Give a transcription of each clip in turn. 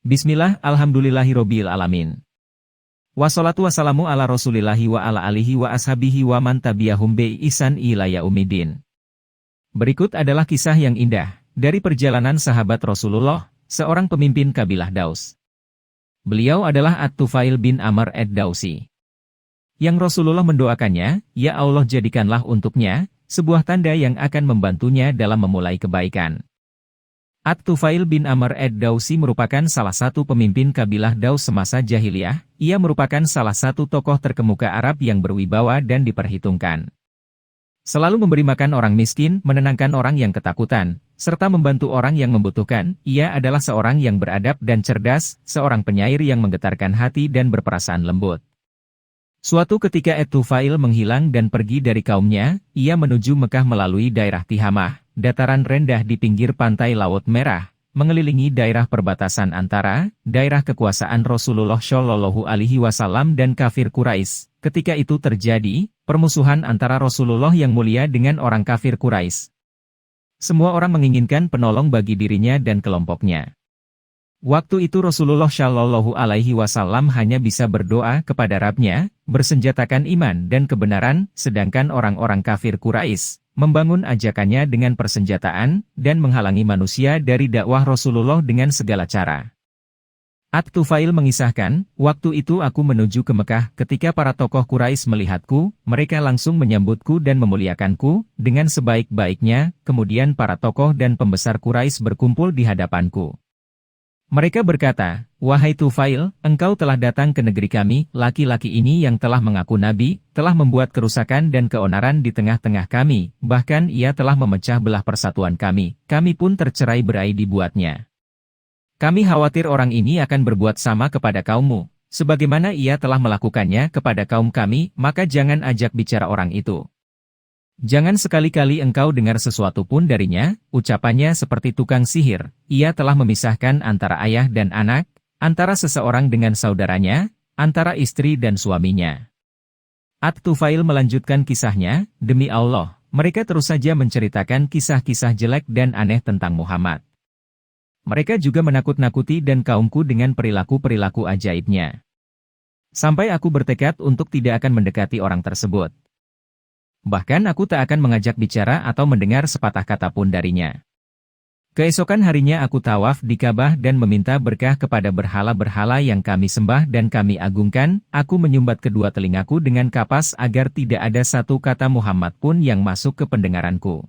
Bismillah, alhamdulillahirobbil alamin. Wassalatu wassalamu ala rasulillahi wa ala alihi wa ashabihi wa man tabi'ahum bi ihsan ila yaumidin. Berikut adalah kisah yang indah dari perjalanan sahabat Rasulullah, seorang pemimpin kabilah Daus. Beliau adalah At-Tufail bin Amr ad-Dausi. Yang Rasulullah mendoakannya, ya Allah jadikanlah untuknya sebuah tanda yang akan membantunya dalam memulai kebaikan. At-Tufail bin Amr ad-Dausi merupakan salah satu pemimpin kabilah Daus semasa jahiliyah. Ia merupakan salah satu tokoh terkemuka Arab yang berwibawa dan diperhitungkan. Selalu memberi makan orang miskin, menenangkan orang yang ketakutan, serta membantu orang yang membutuhkan. Ia adalah seorang yang beradab dan cerdas, seorang penyair yang menggetarkan hati dan berperasaan lembut. Suatu ketika At-Tufail menghilang dan pergi dari kaumnya, ia menuju Mekah melalui daerah Tihamah, dataran rendah di pinggir pantai Laut Merah, mengelilingi daerah perbatasan antara daerah kekuasaan Rasulullah Shallallahu Alaihi Wasallam dan kafir Quraisy. Ketika itu terjadi permusuhan antara Rasulullah yang mulia dengan orang kafir Quraisy. Semua orang menginginkan penolong bagi dirinya dan kelompoknya. Waktu itu Rasulullah Shallallahu Alaihi Wasallam hanya bisa berdoa kepada Rabb-Nya, bersenjatakan iman dan kebenaran, sedangkan orang-orang kafir Quraisy membangun ajakannya dengan persenjataan dan menghalangi manusia dari dakwah Rasulullah dengan segala cara. At-Tufail mengisahkan, waktu itu aku menuju ke Mekah ketika para tokoh Quraisy melihatku, mereka langsung menyambutku dan memuliakanku dengan sebaik-baiknya, kemudian para tokoh dan pembesar Quraisy berkumpul di hadapanku. Mereka berkata, wahai Tufail, engkau telah datang ke negeri kami, laki-laki ini yang telah mengaku nabi, telah membuat kerusakan dan keonaran di tengah-tengah kami, bahkan ia telah memecah belah persatuan kami pun tercerai-berai dibuatnya. Kami khawatir orang ini akan berbuat sama kepada kaummu, sebagaimana ia telah melakukannya kepada kaum kami, maka jangan ajak bicara orang itu. Jangan sekali-kali engkau dengar sesuatu pun darinya, ucapannya seperti tukang sihir, ia telah memisahkan antara ayah dan anak, antara seseorang dengan saudaranya, antara istri dan suaminya. At-Tufail melanjutkan kisahnya, demi Allah, mereka terus saja menceritakan kisah-kisah jelek dan aneh tentang Muhammad. Mereka juga menakut-nakuti dan kaumku dengan perilaku-perilaku ajaibnya. Sampai aku bertekad untuk tidak akan mendekati orang tersebut. Bahkan aku tak akan mengajak bicara atau mendengar sepatah kata pun darinya. Keesokan harinya aku tawaf di Ka'bah dan meminta berkah kepada berhala-berhala yang kami sembah dan kami agungkan, aku menyumbat kedua telingaku dengan kapas agar tidak ada satu kata Muhammad pun yang masuk ke pendengaranku.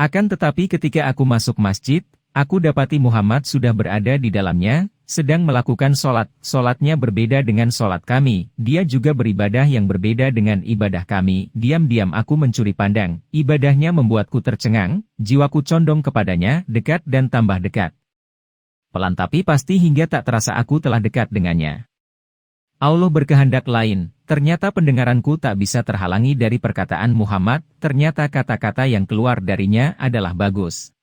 Akan tetapi ketika aku masuk masjid, aku dapati Muhammad sudah berada di dalamnya, sedang melakukan sholat. Sholatnya berbeda dengan sholat kami, dia juga beribadah yang berbeda dengan ibadah kami. Diam-diam aku mencuri pandang, ibadahnya membuatku tercengang, jiwaku condong kepadanya, dekat dan tambah dekat. Pelan tapi pasti hingga tak terasa aku telah dekat dengannya. Allah berkehendak lain, ternyata pendengaranku tak bisa terhalangi dari perkataan Muhammad, ternyata kata-kata yang keluar darinya adalah bagus.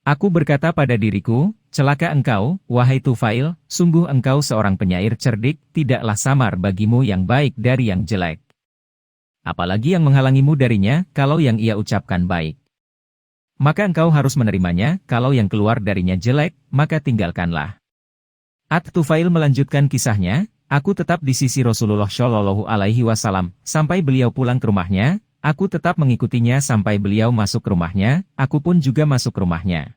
Aku berkata pada diriku, celaka engkau, wahai Tufail, sungguh engkau seorang penyair cerdik, tidaklah samar bagimu yang baik dari yang jelek. Apalagi yang menghalangimu darinya, kalau yang ia ucapkan baik. Maka engkau harus menerimanya, kalau yang keluar darinya jelek, maka tinggalkanlah. At-Tufail melanjutkan kisahnya, aku tetap di sisi Rasulullah Shallallahu Alaihi Wasallam, sampai beliau pulang ke rumahnya. Aku tetap mengikutinya sampai beliau masuk rumahnya, aku pun juga masuk rumahnya.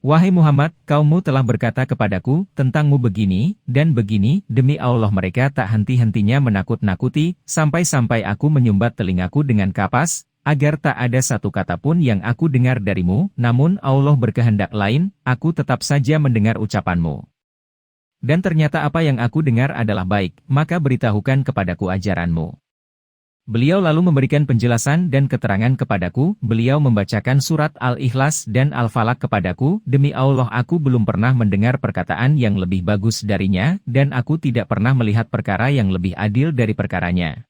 Wahai Muhammad, kaummu telah berkata kepadaku, tentangmu begini, dan begini, demi Allah mereka tak henti-hentinya menakut-nakuti, sampai-sampai aku menyumbat telingaku dengan kapas, agar tak ada satu kata pun yang aku dengar darimu, namun Allah berkehendak lain, aku tetap saja mendengar ucapanmu. Dan ternyata apa yang aku dengar adalah baik, maka beritahukan kepadaku ajaranmu. Beliau lalu memberikan penjelasan dan keterangan kepadaku, beliau membacakan surat Al-Ikhlas dan Al-Falaq kepadaku, demi Allah aku belum pernah mendengar perkataan yang lebih bagus darinya, dan aku tidak pernah melihat perkara yang lebih adil dari perkaranya.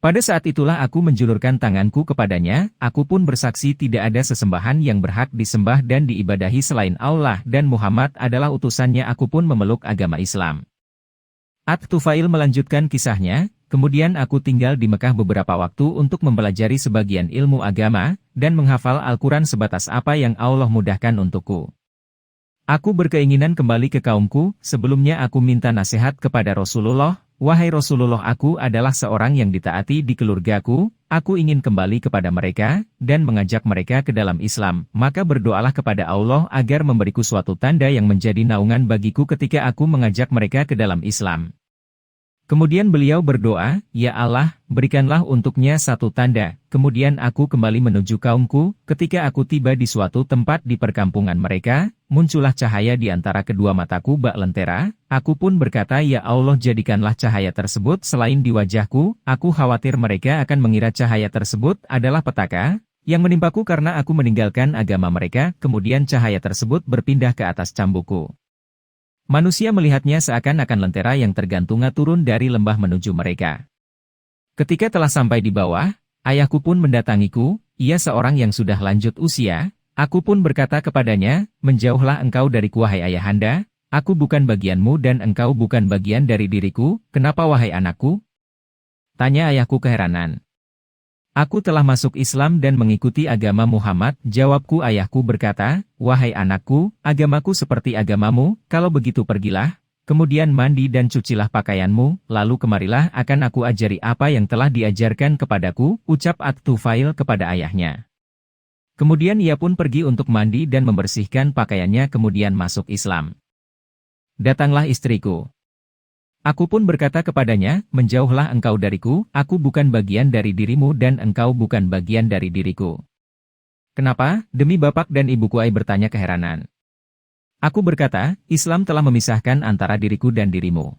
Pada saat itulah aku menjulurkan tanganku kepadanya, aku pun bersaksi tidak ada sesembahan yang berhak disembah dan diibadahi selain Allah dan Muhammad adalah utusannya. Aku pun memeluk agama Islam. At-Tufail melanjutkan kisahnya, kemudian aku tinggal di Mekah beberapa waktu untuk mempelajari sebagian ilmu agama, dan menghafal Al-Quran sebatas apa yang Allah mudahkan untukku. Aku berkeinginan kembali ke kaumku, sebelumnya aku minta nasihat kepada Rasulullah, wahai Rasulullah, aku adalah seorang yang ditaati di keluargaku, aku ingin kembali kepada mereka, dan mengajak mereka ke dalam Islam, maka berdoalah kepada Allah agar memberiku suatu tanda yang menjadi naungan bagiku ketika aku mengajak mereka ke dalam Islam. Kemudian beliau berdoa, "Ya Allah, berikanlah untuknya satu tanda." Kemudian aku kembali menuju kaumku, ketika aku tiba di suatu tempat di perkampungan mereka, muncullah cahaya di antara kedua mataku bak lentera, aku pun berkata, "Ya Allah, jadikanlah cahaya tersebut selain di wajahku." Aku khawatir mereka akan mengira cahaya tersebut adalah petaka yang menimpaku karena aku meninggalkan agama mereka, kemudian cahaya tersebut berpindah ke atas cambukku. Manusia melihatnya seakan-akan lentera yang tergantung turun dari lembah menuju mereka. Ketika telah sampai di bawah, ayahku pun mendatangiku, ia seorang yang sudah lanjut usia, aku pun berkata kepadanya, "Menjauhlah engkau dariku wahai ayahanda, aku bukan bagianmu dan engkau bukan bagian dari diriku, kenapa wahai anakku?" Tanya ayahku keheranan. "Aku telah masuk Islam dan mengikuti agama Muhammad," jawabku. Ayahku berkata, "Wahai anakku, agamaku seperti agamamu, kalau begitu pergilah, kemudian mandi dan cucilah pakaianmu, lalu kemarilah akan aku ajari apa yang telah diajarkan kepadaku," ucap At-Tufail kepada ayahnya. Kemudian ia pun pergi untuk mandi dan membersihkan pakaiannya kemudian masuk Islam. Datanglah istriku. Aku pun berkata kepadanya, "Menjauhlah engkau dariku, aku bukan bagian dari dirimu dan engkau bukan bagian dari diriku." "Kenapa?" demi bapak dan ibuku, ai bertanya keheranan. Aku berkata, "Islam telah memisahkan antara diriku dan dirimu.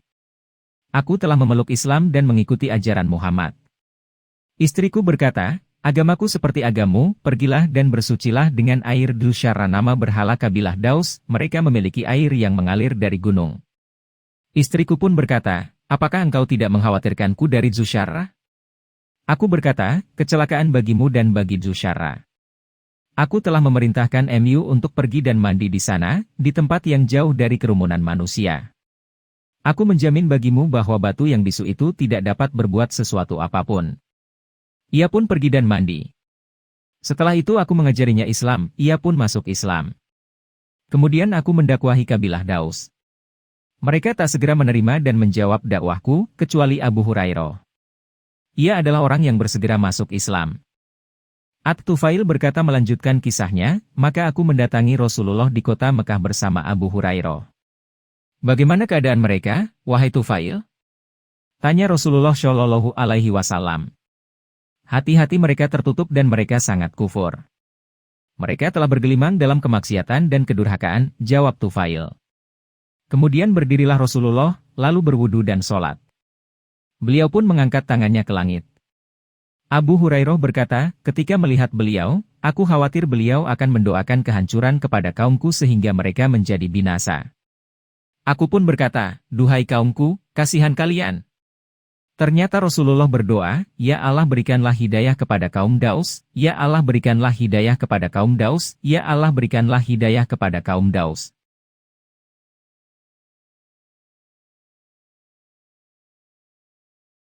Aku telah memeluk Islam dan mengikuti ajaran Muhammad." Istriku berkata, "Agamaku seperti agamu, pergilah dan bersucilah dengan air Dusyara, nama berhala kabilah Daus, mereka memiliki air yang mengalir dari gunung." Istriku pun berkata, "Apakah engkau tidak mengkhawatirkanku dari Dusyara?" Aku berkata, "Kecelakaan bagimu dan bagi Dusyara. Aku telah memerintahkan MU untuk pergi dan mandi di sana, di tempat yang jauh dari kerumunan manusia. Aku menjamin bagimu bahwa batu yang bisu itu tidak dapat berbuat sesuatu apapun." Ia pun pergi dan mandi. Setelah itu aku mengajarinya Islam, ia pun masuk Islam. Kemudian aku mendakwahi kabilah Daus. Mereka tak segera menerima dan menjawab dakwahku, kecuali Abu Hurairah. Ia adalah orang yang bersegera masuk Islam. At-Tufail berkata melanjutkan kisahnya, "Maka aku mendatangi Rasulullah di kota Mekah bersama Abu Hurairah." "Bagaimana keadaan mereka, wahai Tufail?" tanya Rasulullah Shallallahu Alaihi Wasallam. "Hati-hati mereka tertutup dan mereka sangat kufur. Mereka telah bergelimang dalam kemaksiatan dan kedurhakaan," jawab Tufail. Kemudian berdirilah Rasulullah, lalu berwudu dan sholat. Beliau pun mengangkat tangannya ke langit. Abu Hurairah berkata, "Ketika melihat beliau, aku khawatir beliau akan mendoakan kehancuran kepada kaumku sehingga mereka menjadi binasa. Aku pun berkata, 'Duhai kaumku, kasihan kalian.' Ternyata Rasulullah berdoa, 'Ya Allah, berikanlah hidayah kepada kaum Daus, ya Allah berikanlah hidayah kepada kaum Daus, ya Allah berikanlah hidayah kepada kaum Daus.'"